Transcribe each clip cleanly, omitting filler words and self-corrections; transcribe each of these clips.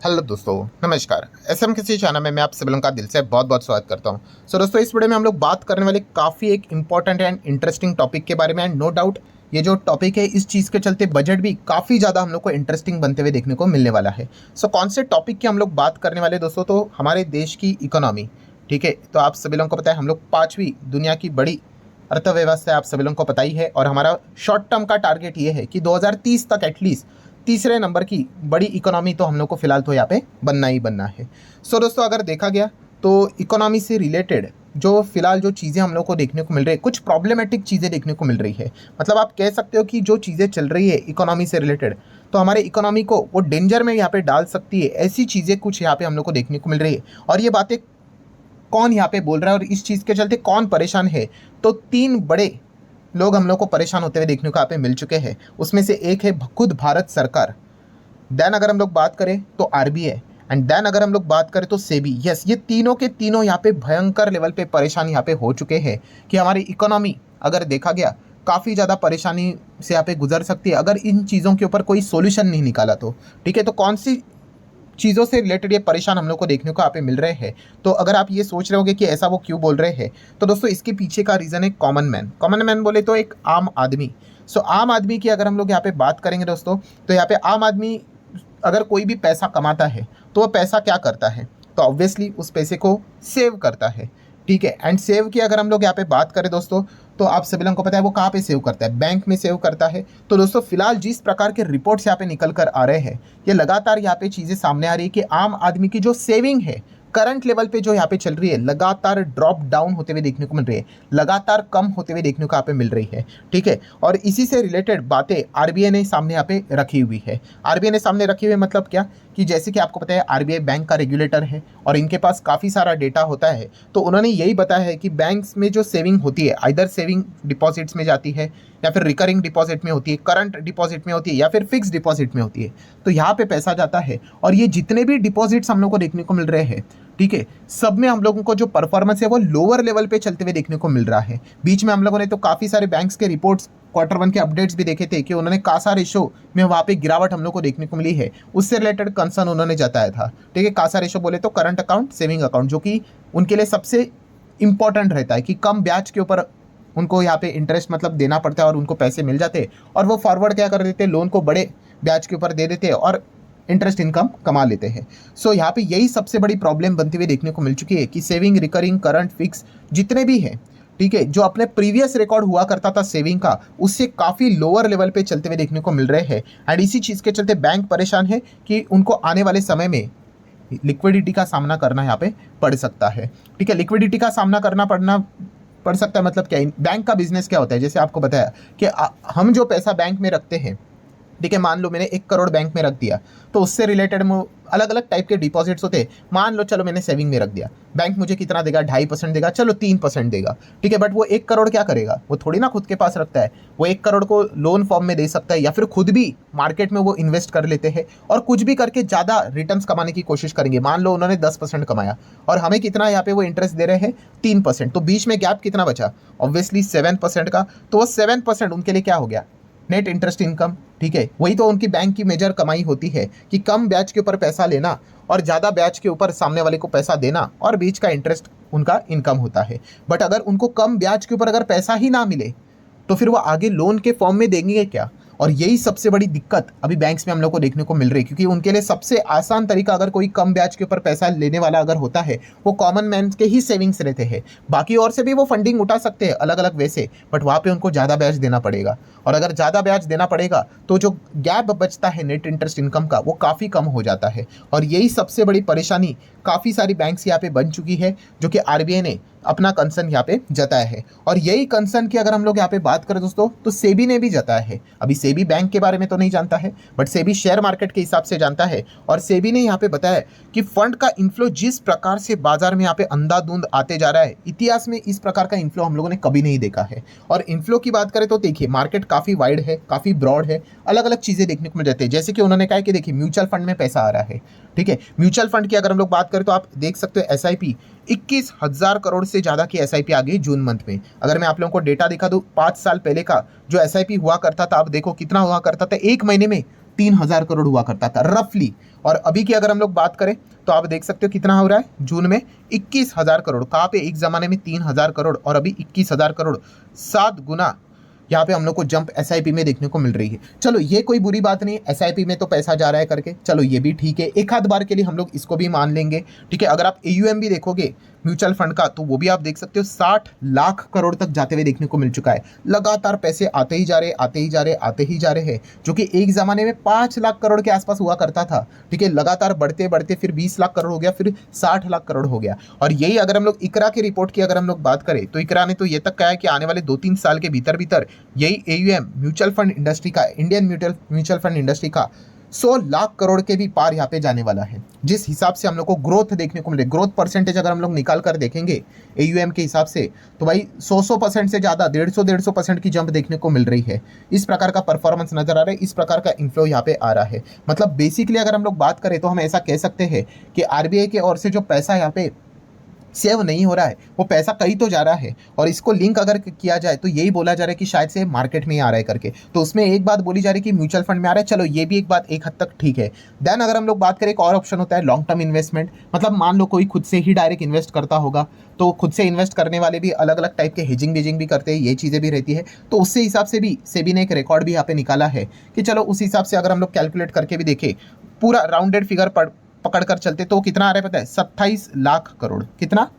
Hello दोस्तों, नमस्कार। SM किसी चैनल में मैं आप सभी लोगों का दिल से बहुत बहुत स्वागत करता हूं। दोस्तों, इस वीडियो में हम लोग बात करने वाले काफ़ी एक इंपॉर्टेंट एंड इंटरेस्टिंग टॉपिक के बारे में। एंड नो डाउट ये जो टॉपिक है, इस चीज़ के चलते बजट भी काफ़ी ज़्यादा हम लोग को इंटरेस्टिंग बनते हुए देखने को मिलने वाला है। कौन से टॉपिक की हम लोग बात करने वाले दोस्तों, तो हमारे देश की इकोनॉमी। ठीक है, तो आप सभी लोगों को पता है हम लोग 5वीं दुनिया की बड़ी अर्थव्यवस्था आप सभी लोगों को पता ही है। और हमारा शॉर्ट टर्म का टारगेट ये है कि 2030 तक एटलीस्ट तीसरे नंबर की बड़ी इकोनॉमी तो हम लोग को फिलहाल तो यहाँ पे बनना ही बनना है। दोस्तों, अगर देखा गया तो इकोनॉमी से रिलेटेड जो फिलहाल जो चीज़ें हम लोग को देखने को मिल रही है, कुछ प्रॉब्लमेटिक चीज़ें देखने को मिल रही है। मतलब आप कह सकते हो कि जो चीज़ें चल रही है इकोनॉमी से रिलेटेड, तो हमारे इकोनॉमी को वो डेंजर में यहाँ पे डाल सकती है। ऐसी चीज़ें कुछ यहाँ पे हम लोग को देखने को मिल रही है। और ये बातें कौन यहाँ पे बोल रहा है और इस चीज़ के चलते कौन परेशान है, तो 3 बड़े लोग हम लोग को परेशान होते हुए देखने को यहाँ पे मिल चुके हैं। उसमें से एक है खुद भारत सरकार, देन अगर हम लोग बात करें तो आरबीआई, एंड देन अगर हम लोग बात करें तो सेबी। यस, ये तीनों के तीनों यहाँ पे भयंकर लेवल पे परेशान यहाँ पे हो चुके हैं कि हमारी इकोनॉमी अगर देखा गया काफ़ी ज़्यादा परेशानी से यहाँ पे गुजर सकती है अगर इन चीज़ों के ऊपर कोई सोल्यूशन नहीं निकाला तो। ठीक है, तो कौन सी चीज़ों से रिलेटेड ये परेशान हम लोग को देखने को यहाँ पे मिल रहे हैं। तो अगर आप ये सोच रहे होगे कि ऐसा वो क्यों बोल रहे हैं, तो दोस्तों इसके पीछे का रीज़न है कॉमन मैन। कॉमन मैन बोले तो एक आम आदमी। आम आदमी की अगर हम लोग यहाँ पे बात करेंगे दोस्तों, तो यहाँ पे आम आदमी अगर कोई भी पैसा कमाता है तो वह पैसा क्या करता है, तो ऑब्वियसली उस पैसे को सेव करता है। ठीक है, एंड सेव की अगर हम लोग यहाँ पे बात करें दोस्तों, तो आप सभी लोगों को पता है वो कहाँ पे सेव करता है, बैंक में सेव करता है। तो दोस्तों फिलहाल जिस प्रकार के रिपोर्ट्स यहाँ पे निकल कर आ रहे हैं, ये लगातार यहाँ पे चीज़ें सामने आ रही है कि आम आदमी की जो सेविंग है करंट लेवल पे जो यहाँ पे चल रही है, लगातार ड्रॉप डाउन होते हुए देखने को मिल रही है, लगातार कम होते हुए देखने को यहाँ पे मिल रही है। ठीक है, और इसी से रिलेटेड बातें आरबीआई ने सामने यहाँ पे रखी हुई है। आरबीआई ने सामने रखी हुई मतलब क्या, कि जैसे कि आपको पता है आरबीआई बैंक का रेगुलेटर है और इनके पास काफ़ी सारा डेटा होता है। तो उन्होंने यही बताया है कि बैंक्स में जो सेविंग होती है, आइदर सेविंग डिपॉजिट्स में जाती है या फिर रिकरिंग डिपॉजिट में होती है, करंट डिपॉजिट में होती है या फिर फिक्स डिपॉजिट में होती है। तो यहाँ पे पैसा जाता है और ये जितने भी डिपॉजिट्स हम लोग को देखने को मिल रहे हैं, ठीक है, सब में हम लोगों को जो परफॉर्मेंस है वो लोअर लेवल पे चलते हुए देखने को मिल रहा है। बीच में हम लोगों ने तो काफ़ी सारे बैंक्स के रिपोर्ट्स Q1 के अपडेट्स भी देखे थे कि उन्होंने कासा रेशो में वहाँ पे गिरावट हम लोग को देखने को मिली है। उससे रिलेटेड कंसर्न उन्होंने जताया था। ठीक है, कासा रेशो बोले तो करंट अकाउंट, सेविंग अकाउंट, जो कि उनके लिए सबसे इंपॉर्टेंट रहता है कि कम ब्याज के ऊपर उनको यहाँ पे इंटरेस्ट मतलब देना पड़ता है और उनको पैसे मिल जाते हैं और वो फॉरवर्ड क्या कर देते हैं, लोन को बड़े ब्याज के ऊपर दे देते हैं और इंटरेस्ट इनकम कमा लेते हैं। यहाँ पे यही सबसे बड़ी प्रॉब्लम बनती हुई देखने को मिल चुकी है कि सेविंग, रिकरिंग, करंट, फिक्स जितने भी हैं, ठीक है, जो अपने प्रीवियस रिकॉर्ड हुआ करता था सेविंग का, उससे काफ़ी लोअर लेवल पे चलते हुए देखने को मिल रहे हैं। एंड इसी चीज़ के चलते बैंक परेशान है कि उनको आने वाले समय में लिक्विडिटी का सामना करना यहाँ पे पड़ सकता है। ठीक है, लिक्विडिटी का सामना करना पड़ सकता है मतलब क्या, बैंक का बिजनेस क्या होता है, जैसे आपको बताया कि हम जो पैसा बैंक में रखते हैं, ठीक है, मान लो मैंने 1 करोड़ बैंक में रख दिया, तो उससे रिलेटेड अलग अलग टाइप के डिपॉजिट्स होते हैं। मान लो चलो मैंने सेविंग में रख दिया, बैंक मुझे कितना देगा, 2.5% देगा, चलो 3% देगा। ठीक है, बट वो 1 करोड़ क्या करेगा, वो थोड़ी ना खुद के पास रखता है। वो 1 करोड़ को लोन फॉर्म में दे सकता है या फिर खुद भी मार्केट में वो इन्वेस्ट कर लेते हैं और कुछ भी करके ज़्यादा रिटर्न्स कमाने की कोशिश करेंगे। मान लो उन्होंने 10% कमाया और हमें कितना यहाँ पे वो इंटरेस्ट दे रहे हैं, 3%, तो बीच में गैप कितना बचा, ऑब्वियसली 7% का। तो वो 7% उनके लिए क्या हो गया, नेट इंटरेस्ट इनकम। ठीक है, वही तो उनकी बैंक की मेजर कमाई होती है कि कम ब्याज के ऊपर पैसा लेना और ज़्यादा ब्याज के ऊपर सामने वाले को पैसा देना और बीच का इंटरेस्ट उनका इनकम होता है। बट अगर उनको कम ब्याज के ऊपर अगर पैसा ही ना मिले तो फिर वो आगे लोन के फॉर्म में देंगे क्या। और यही सबसे बड़ी दिक्कत अभी बैंक्स में हम लोग को देखने को मिल रही है, क्योंकि उनके लिए सबसे आसान तरीका अगर कोई कम ब्याज के ऊपर पैसा लेने वाला अगर होता है, वो कॉमन मैन के ही सेविंग्स रहते हैं। बाकी और से भी वो फंडिंग उठा सकते हैं अलग अलग वे से, बट वहाँ पे उनको ज़्यादा ब्याज देना पड़ेगा और अगर ज़्यादा ब्याज देना पड़ेगा तो जो गैप बचता है नेट इंटरेस्ट इनकम का, वो काफ़ी कम हो जाता है। और यही सबसे बड़ी परेशानी काफ़ी सारी बैंक्स यहाँ पे बन चुकी है, जो कि आरबीआई ने अपना कंसर्न यहाँ पे जताया है। और यही कंसर्न की अगर हम लोग यहाँ पे बात करें दोस्तों, तो सेबी ने भी जताया है। अभी सेबी बैंक के बारे में तो नहीं जानता है, बट सेबी शेयर मार्केट के हिसाब से जानता है। और सेबी ने यहाँ पे बताया कि फंड का इन्फ्लो जिस प्रकार से बाजार में यहाँ पे अंधाधुंध आते जा रहा है, इतिहास में इस प्रकार का इन्फ्लो हम लोगों ने कभी नहीं देखा है। और इन्फ्लो की बात करें तो देखिए, मार्केट काफ़ी वाइड है, काफ़ी ब्रॉड है, अलग अलग चीज़ें देखने को मिल जाती है। जैसे कि उन्होंने कहा कि देखिए म्यूचुअल फंड में पैसा आ रहा है। ठीक है, म्यूचुअल फंड की अगर हम लोग बात करें तो आप देख सकते हो SIP 21,000 करोड़ से ज़्यादा की SIP आ गई जून मंथ में। अगर मैं आप लोगों को डेटा दिखा दूँ 5 साल पहले का जो SIP हुआ करता था, आप देखो कितना हुआ करता था, एक महीने में 3,000 करोड़ हुआ करता था रफली। और अभी की अगर हम लोग बात करें तो आप देख सकते हो कितना हो रहा है जून में 21,000 करोड़। कहाँ पे, एक ज़माने में 3,000 करोड़ और अभी 21,000 करोड़, 7 गुना यहाँ पे हम लोग को जंप एसआईपी में देखने को मिल रही है। चलो ये कोई बुरी बात नहीं, एसआईपी में तो पैसा जा रहा है करके, चलो ये भी ठीक है, एक आध बार के लिए हम लोग इसको भी मान लेंगे, ठीक है। अगर आप एयूएम भी देखोगे म्यूचुअल फंड का तो वो भी आप देख सकते हो 60 लाख करोड़ तक जाते हुए देखने को मिल चुका है। लगातार पैसे आते ही जा रहे, आते ही जा रहे, आते ही जा रहे हैं, जो कि एक ज़माने में 5 लाख करोड़ के आसपास हुआ करता था, ठीक है। लगातार बढ़ते बढ़ते फिर 20 लाख करोड़ हो गया, फिर 60 लाख करोड़ हो गया। और यही अगर हम लोग इकरा की रिपोर्ट की अगर हम लोग बात करें तो इकरा ने तो ये तक कहा है कि आने वाले 2-3 साल के भीतर भीतर यही एयूएम म्यूचुअल फंड इंडस्ट्री का, इंडियन म्यूचुअल फंड इंडस्ट्री का 100 लाख करोड़ के भी पार यहाँ पे जाने वाला है। जिस हिसाब से हम लोग को ग्रोथ देखने को मिले, ग्रोथ परसेंटेज अगर हम लोग निकाल कर देखेंगे एयूएम के हिसाब से तो भाई 100% से ज़्यादा 150% की जंप देखने को मिल रही है। इस प्रकार का परफॉर्मेंस नजर आ रहा है, इस प्रकार का इन्फ्लो यहाँ पे आ रहा है। मतलब बेसिकली अगर हम लोग बात करें तो हम ऐसा कह सकते हैं कि आरबीआई की ओर से जो पैसा यहाँ पे सेव नहीं हो रहा है वो पैसा कहीं तो जा रहा है। और इसको लिंक अगर किया जाए तो यही बोला जा रहा है कि शायद से मार्केट में ही आ रहा है करके, तो उसमें एक बात बोली जा रही है कि म्यूचुअल फंड में आ रहा है। चलो ये भी एक बात एक हद तक ठीक है। देन अगर हम लोग बात करें, एक और ऑप्शन होता है लॉन्ग टर्म इन्वेस्टमेंट। मतलब मान लो कोई खुद से ही डायरेक्ट इन्वेस्ट करता होगा, तो खुद से इन्वेस्ट करने वाले भी अलग अलग टाइप के हेजिंग बेजिंग भी करते हैं, ये चीज़ें भी रहती है। तो उससे हिसाब से भी सेबी ने एक रिकॉर्ड भी यहाँ पे निकाला है कि चलो उस हिसाब से अगर हम लोग कैलकुलेट करके भी देखें, पूरा राउंडेड फिगर पकड़ कर चलते तो कितना आ रहा है पता है, 27 लाख करोड़। कितना,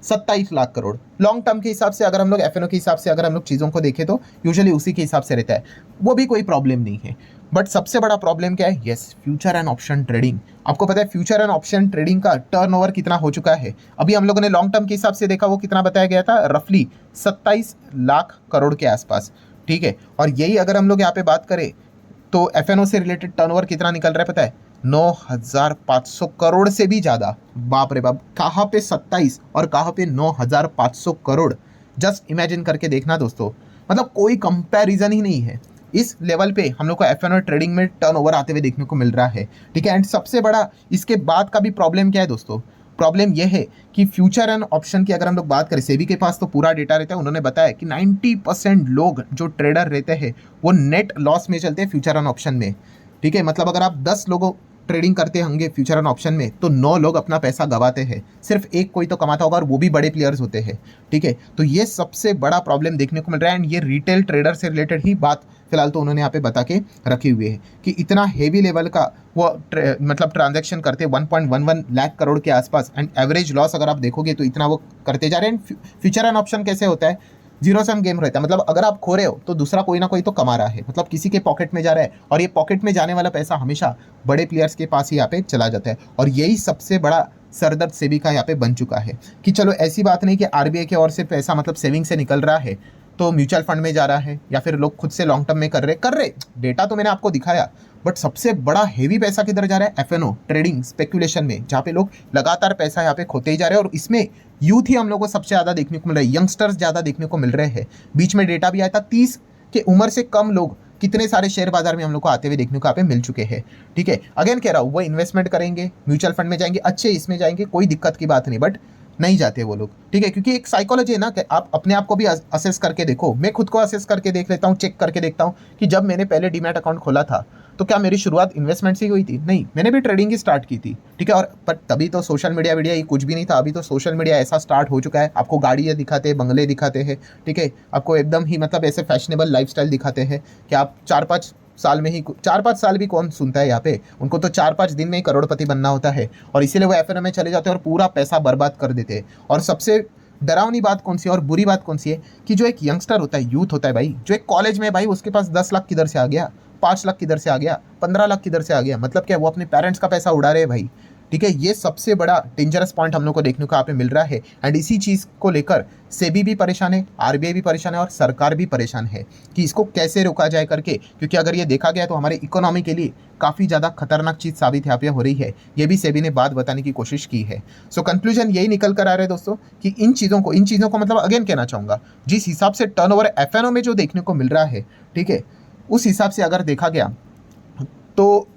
27 लाख करोड़। लॉन्ग टर्म के हिसाब से अगर हम लोग एफएनओ के हिसाब से अगर हम लोग चीज़ों को देखें तो यूजुअली उसी के हिसाब से रहता है, वो भी कोई प्रॉब्लम नहीं है। बट सबसे बड़ा प्रॉब्लम क्या है, yes, future and option trading. आपको पता है फ्यूचर एंड ऑप्शन ट्रेडिंग का टर्नओवर कितना हो चुका है? अभी हम लोगों ने लॉन्ग टर्म के हिसाब से देखा, वो कितना बताया गया था, रफली 27 लाख करोड़ के आसपास, ठीक है। और यही अगर हम लोग यहाँ पे बात करें तो एफएनओ से रिलेटेड टर्नओवर कितना निकल रहा है पता है, 9,500 करोड़ से भी ज़्यादा। बाप रे बाप, कहाँ पे 27 और कहाँ पे 9,500 करोड़। जस्ट इमेजिन करके देखना दोस्तों, मतलब कोई कंपैरिजन ही नहीं है। इस लेवल पे हम लोग को एफएनओ ट्रेडिंग में टर्नओवर आते हुए देखने को मिल रहा है, ठीक है। एंड सबसे बड़ा इसके बाद का भी प्रॉब्लम क्या है दोस्तों, प्रॉब्लम यह है कि फ्यूचर एंड ऑप्शन की अगर हम लोग बात करें, सेबी के पास तो पूरा डेटा रहता है। उन्होंने बताया कि 90% लोग जो ट्रेडर रहते हैं वो नेट लॉस में चलते हैं फ्यूचर एंड ऑप्शन में, ठीक है। मतलब अगर आप 10 लोगों ट्रेडिंग करते होंगे फ्यूचर एंड ऑप्शन में तो 9 लोग अपना पैसा गंवाते हैं, सिर्फ एक कोई तो कमाता होगा और वो भी बड़े प्लेयर्स होते हैं, ठीक है। तो ये सबसे बड़ा प्रॉब्लम देखने को मिल रहा है। एंड ये रिटेल ट्रेडर से रिलेटेड ही बात फिलहाल तो उन्होंने यहाँ पे बता के रखी हुई है कि इतना हेवी लेवल का वो मतलब ट्रांजैक्शन करते 1.11 लाख करोड़ के आसपास। एंड एवरेज लॉस अगर आप देखोगे तो इतना वो करते जा रहे हैं। फ्यूचर एंड ऑप्शन कैसे होता है, जीरो सम गेम रहता है। मतलब अगर आप खो रहे हो तो दूसरा कोई ना कोई तो कमा रहा है, मतलब किसी के पॉकेट में जा रहा है, और ये पॉकेट में जाने वाला पैसा हमेशा बड़े प्लेयर्स के पास ही यहाँ पे चला जाता है। और यही सबसे बड़ा सरदर्द सेबी का यहाँ पे बन चुका है कि चलो ऐसी बात नहीं कि आरबीआई की ओर से पैसा मतलब सेविंग से निकल रहा है तो म्यूचुअल फंड में जा रहा है या फिर लोग खुद से लॉन्ग टर्म में कर रहे डेटा तो मैंने आपको दिखाया। बट सबसे बड़ा हेवी पैसा किधर जा रहा है, एफएनओ ट्रेडिंग स्पेकुलेशन में, जहाँ पे लोग लगातार पैसा यहाँ पे खोते ही जा रहे हैं। और इसमें यूथ ही हम लोग को सबसे ज़्यादा देखने को मिल रहा है, यंगस्टर्स ज़्यादा देखने को मिल रहे हैं। बीच में डेटा भी आया था 30 के उम्र से कम लोग कितने सारे शेयर बाजार में हम लोग को आते हुए देखने को यहाँ पे मिल चुके हैं, ठीक है। अगेन कह रहा हूँ, वो इन्वेस्टमेंट करेंगे, म्यूचुअल फंड में जाएंगे, अच्छे इसमें जाएंगे, कोई दिक्कत की बात नहीं, बट नहीं जाते वो लोग, ठीक है। क्योंकि एक साइकोलॉजी है ना कि आप अपने आप को भी असेस करके देखो। मैं खुद को असेस करके देख लेता हूँ, चेक करके देखता हूँ कि जब मैंने पहले डीमैट अकाउंट खोला था तो क्या मेरी शुरुआत इन्वेस्टमेंट से ही हुई थी? नहीं, मैंने भी ट्रेडिंग ही स्टार्ट की थी, ठीक है। और पर तभी तो सोशल मीडिया ये कुछ भी नहीं था। अभी तो सोशल मीडिया ऐसा स्टार्ट हो चुका है, आपको गाड़ियाँ दिखाते हैं, बंगले दिखाते हैं, ठीक है। आपको एकदम ही मतलब ऐसे फैशनेबल लाइफस्टाइल दिखाते हैं कि आप 4-5 साल में ही, 4-5 साल भी कौन सुनता है यहाँ पे, उनको तो 4-5 दिन में ही करोड़पति बनना होता है। और इसीलिए वो एफएनओ में चले जाते हैं और पूरा पैसा बर्बाद कर देते हैं। और सबसे डरावनी बात कौन सी है और बुरी बात कौन सी है कि जो एक यंगस्टर होता है, यूथ होता है भाई, जो एक कॉलेज में भाई, उसके पास 10 लाख किधर से आ गया, 5 लाख किधर से आ गया, 15 लाख किधर से आ गया, मतलब क्या वो अपने पेरेंट्स का पैसा उड़ा रहे हैं भाई, ठीक है। ये सबसे बड़ा डेंजरस पॉइंट हम लोग को देखने को यहाँ पे मिल रहा है। एंड इसी चीज़ को लेकर सेबी भी परेशान है, आरबीआई भी परेशान है और सरकार भी परेशान है कि इसको कैसे रोका जाए करके। क्योंकि अगर ये देखा गया तो हमारे इकोनॉमी के लिए काफ़ी ज़्यादा खतरनाक चीज़ साबित यहाँ पे हो रही है। ये भी सेबी ने बात बताने की कोशिश की है। सो कंक्लूजन यही निकल कर आ रहा है दोस्तों कि इन चीज़ों को मतलब अगेन कहना चाहूँगा, जिस हिसाब से टर्नओवर एफएनओ में जो देखने को मिल रहा है, ठीक है, उस हिसाब से अगर देखा गया तो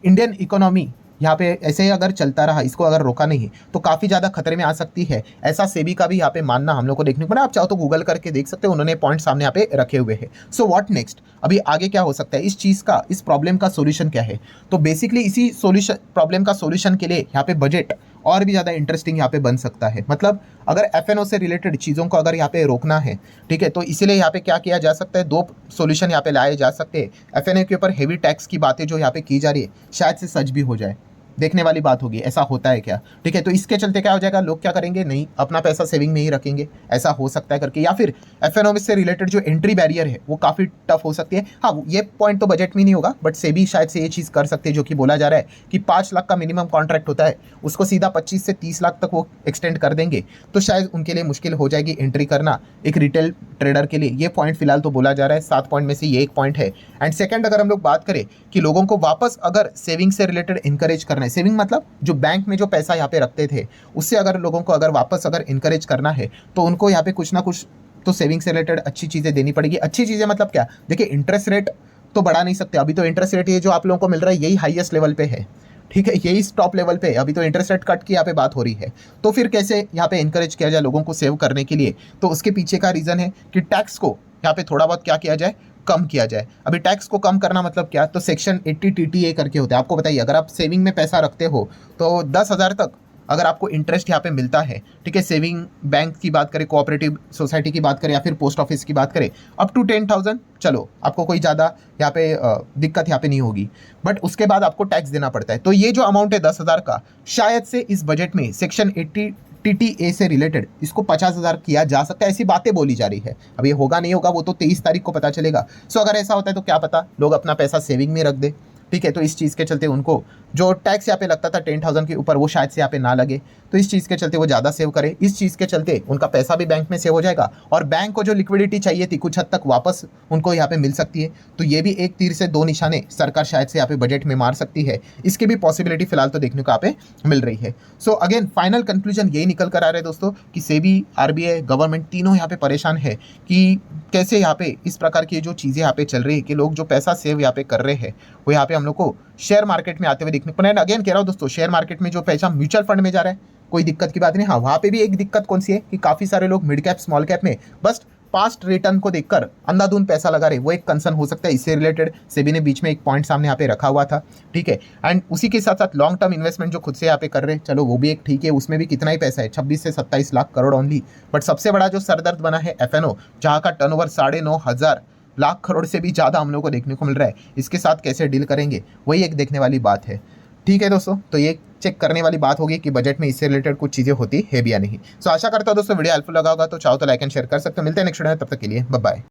इंडियन इकोनॉमी यहाँ पे ऐसे ही अगर चलता रहा, इसको अगर रोका नहीं तो काफ़ी ज़्यादा खतरे में आ सकती है। ऐसा सेबी का भी यहाँ पे मानना हम लोग को देखने को मिला। आप चाहो तो गूगल करके देख सकते हो, उन्होंने पॉइंट सामने यहाँ पे रखे हुए हैं। सो व्हाट नेक्स्ट, अभी आगे क्या हो सकता है, इस चीज़ का, इस प्रॉब्लम का सोल्यूशन क्या है। तो बेसिकली इसी सोल्यूशन, प्रॉब्लम का सोल्यूशन के लिए यहाँ पे बजट और भी ज़्यादा इंटरेस्टिंग यहाँ पे बन सकता है। मतलब अगर एफएनओ से रिलेटेड चीज़ों को अगर यहाँ पे रोकना है, ठीक है, तो इसीलिए यहाँ पे क्या किया जा सकता है, दो सॉल्यूशन यहाँ पे लाए जा सकते हैं। एफएनओ के ऊपर हेवी टैक्स की बातें जो यहाँ पे की जा रही है शायद से सच भी हो जाए, देखने वाली बात होगी ऐसा होता है क्या, ठीक है। तो इसके चलते क्या हो जाएगा, लोग क्या करेंगे, नहीं अपना पैसा सेविंग में ही रखेंगे, ऐसा हो सकता है करके। या फिर एफएनओ से रिलेटेड जो एंट्री बैरियर है वो काफ़ी टफ हो सकती है। हाँ, ये पॉइंट तो बजट में नहीं होगा, बट सेबी शायद से ये चीज़ कर सकते हैं, जो कि बोला जा रहा है कि 5 लाख का मिनिमम कॉन्ट्रैक्ट होता है, उसको सीधा 25 से 30 लाख तक वो एक्सटेंड कर देंगे। तो शायद उनके लिए मुश्किल हो जाएगी एंट्री करना एक रिटेल ट्रेडर के लिए। ये पॉइंट फिलहाल तो बोला जा रहा है, 7 पॉइंट में से ये एक पॉइंट है। एंड सेकंड, अगर हम लोग बात करें कि लोगों को वापस अगर सेविंग से रिलेटेड इंकरेज करना है, सेविंग मतलब जो बैंक में जो पैसा यहाँ पे रखते थे उससे अगर लोगों को अगर वापस अगर इंकरेज करना है तो उनको यहाँ पे कुछ ना कुछ तो सेविंग से रिलेटेड अच्छी चीज़ें देनी पड़ेगी। अच्छी चीज़ें मतलब क्या, देखिए इंटरेस्ट रेट तो बढ़ा नहीं सकते, अभी तो इंटरेस्ट रेट ये जो आप लोगों को मिल रहा है यही हाईएस्ट लेवल पे है, ठीक है, यही टॉप लेवल पे है। अभी तो इंटरेस्ट रेट कट की यहाँ पे बात हो रही है। तो फिर कैसे यहाँ पे इंकरेज किया जाए लोगों को सेव करने के लिए, तो उसके पीछे का रीज़न है कि टैक्स को यहाँ पे थोड़ा बहुत क्या किया जाए, कम किया जाए। अभी टैक्स को कम करना मतलब क्या, तो सेक्शन 80 टीटीए करके होता है। आपको बताइए, अगर आप सेविंग में पैसा रखते हो तो 10,000 तक अगर आपको इंटरेस्ट यहाँ पे मिलता है, ठीक है, सेविंग बैंक की बात करें, कोऑपरेटिव सोसाइटी की बात करें या फिर पोस्ट ऑफिस की बात करें, अप टू 10,000 चलो आपको कोई ज़्यादा यहाँ पे दिक्कत यहाँ पे नहीं होगी। बट उसके बाद आपको टैक्स देना पड़ता है। तो ये जो अमाउंट है 10,000 का, शायद से इस बजट में सेक्शन 80 टीटीए से रिलेटेड इसको 50,000 किया जा सकता है, ऐसी बातें बोली जा रही है। अब ये होगा नहीं होगा वो तो 23 तारीख को पता चलेगा। सो अगर ऐसा होता है तो क्या पता लोग अपना पैसा सेविंग में रख दे, ठीक है। तो इस चीज़ के चलते उनको जो टैक्स यहाँ पे लगता था 10,000 के ऊपर वो शायद से यहाँ पे ना लगे, तो इस चीज़ के चलते वो ज़्यादा सेव करे। इस चीज़ के चलते उनका पैसा भी बैंक में सेव हो जाएगा और बैंक को जो लिक्विडिटी चाहिए थी कुछ हद तक वापस उनको यहाँ पे मिल सकती है। तो ये भी एक तीर से दो निशाने सरकार शायद से यहाँ पे बजट में मार सकती है। इसकी भी पॉसिबिलिटी फिलहाल तो देखने को यहाँ पे मिल रही है। सो अगेन फाइनल कंक्लूजन यही निकल कर आ रहा है दोस्तों कि सेबी, आरबीआई, गवर्नमेंट तीनों यहाँ पे परेशान है कि कैसे यहाँ पे इस प्रकार की जो चीज़ें यहाँ पे चल रही है कि लोग जो पैसा सेव यहाँ पे कर रहे हैं वो यहाँ पे हम लोग को शेयर मार्केट में आते हुए देखने को। अगेन कह रहा हूँ दोस्तों, शेयर मार्केट में जो पैसा म्यूचुअल फंड में जा रहा है कोई दिक्कत की बात नहीं। हाँ, वहाँ पे भी एक दिक्कत कौन सी है कि काफ़ी सारे लोग मिड कैप स्मॉल कैप में बस पास्ट रिटर्न को देखकर अंधाधुंध पैसा लगा रहे, वो एक कंसर्न हो सकता है। इससे रिलेटेड सेबी ने बीच में एक पॉइंट सामने यहाँ पे रखा हुआ था, ठीक है। एंड उसी के साथ साथ लॉन्ग टर्म इन्वेस्टमेंट जो खुद से यहाँ पे कर रहे हैं, चलो वो भी एक ठीक है, उसमें भी कितना ही पैसा है, 26 से 27 लाख करोड़ ओनली। बट सबसे बड़ा जो सरदर्द बना है एफएनओ, जहाँ का टर्नओवर 9,500 लाख करोड़ से भी ज़्यादा हम लोग को देखने को मिल रहा है। इसके साथ कैसे डील करेंगे वही एक देखने वाली बात है, ठीक है दोस्तों। तो ये चेक करने वाली बात होगी कि बजट में इससे रिलेटेड कुछ चीज़ें होती है भी या नहीं। सो आशा करता हूँ दोस्तों वीडियो हेल्पफुल लगा होगा, तो चाहो तो लाइक एंड शेयर कर सकते हो। मिलते हैं नेक्स्ट वीडियो में, तब तक के लिए बाय बाय।